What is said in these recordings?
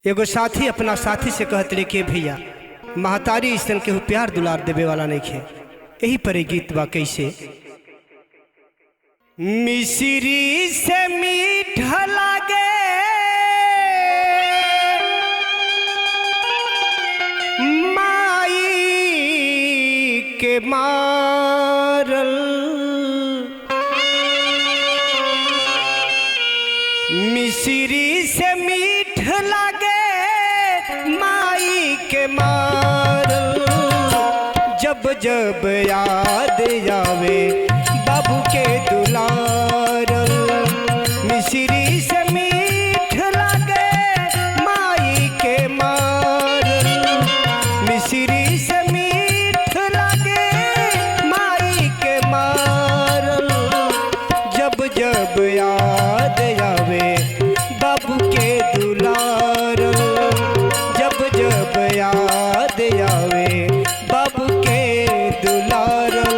एगो साथी अपना साथी से कहत रे के भैया महतारी ईसन के प्यार दुलार देवे वाला नहीं खे। यही पर गीत बा कैसे मिश्री से मीठा लागे माई के मारल मिश्री से मीठ लागे माई के मारल जब जब याद आवे बाबू के दुलारल मिश्री से मीठ लागे माई के मारल मिश्री से मीठ लागे माई के मारल जब जब याद आवे बाबू के दुलारल जब जब याद आवे बाबू के दुलारल।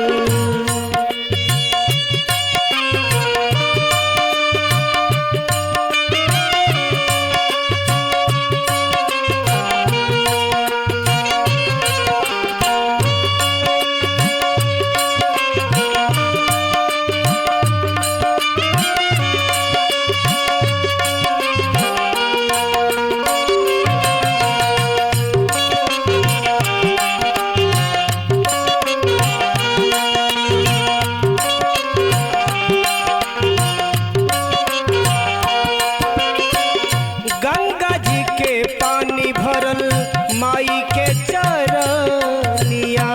गंगा जी के पानी भरल माई के चरनिया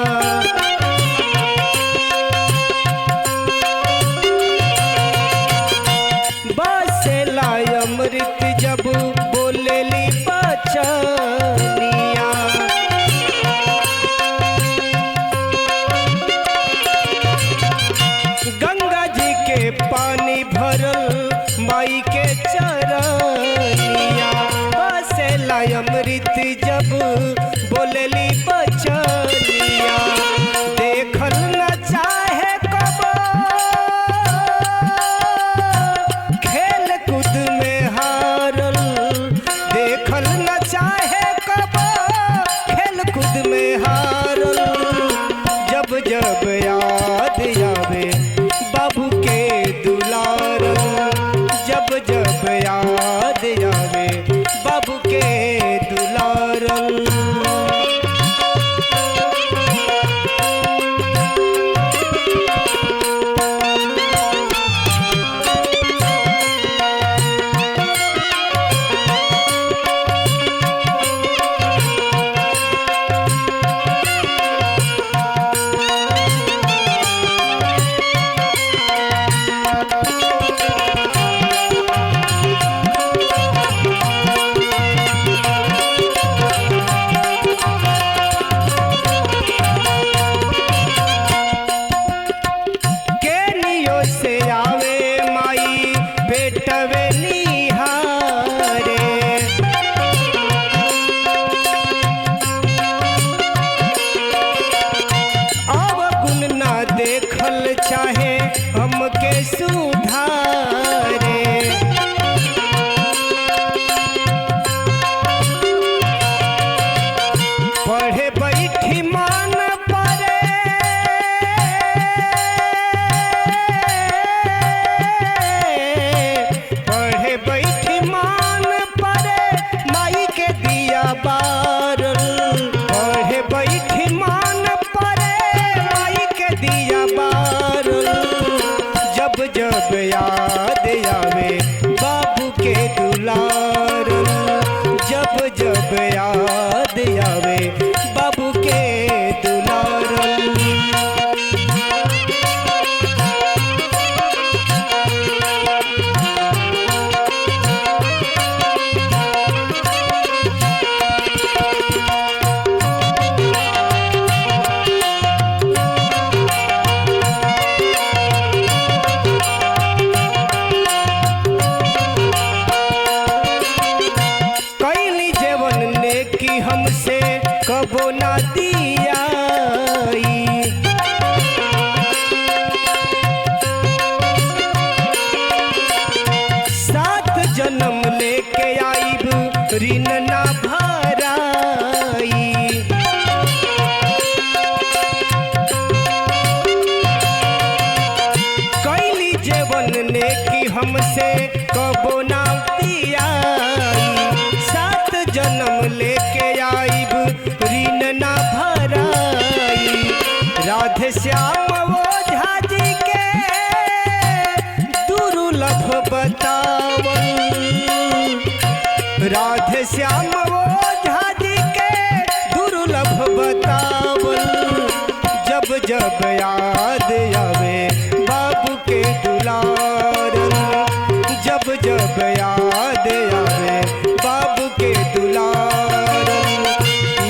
बसेला अमृत जब बोलेली बचनिया गंगा जी के पानी भरल माई के चरनिया बसेला अमृत जब बोलेली बचनिया देखल न चाहे कब खेल कूद में हारल देखल न चाहे कब खेल कूद में हारल जब जब याद आवे बाबू के दुलारल जब जब याद आवे बाबू के दुलारल। देखल चाहे हमके सुधारे पढ़े बैठी मान परे पढ़े बैठी मान परे माई के दिया बारल पढ़े बैठी मान दिया बारल जब जब याद आवे बाबू के दुलारल जब जब याद आवे बाबू के दुलारल। कि हमसे कबो ना दिया सात जन्म लेके आईब ऋण ना भराई। कैली जेवन ने कि हमसे कबो ना पियाई। 7 जन्म लेके आईब ऋण ना भराई। राधे श्याम ओझा जी के दुर्लभ बतावल। राधे श्याम ओझा जी के दुर्लभ बतावल। जब जब याद आवे बाबू के दुलारन। जब जब याद आवे बाबू के दुलारन।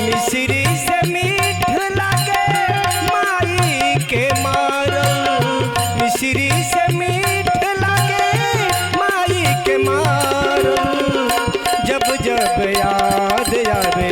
मिश्री से मीठ लागे माई के मारल। मिश्री से मीठ लागे माई के मारल। जब जब याद आवे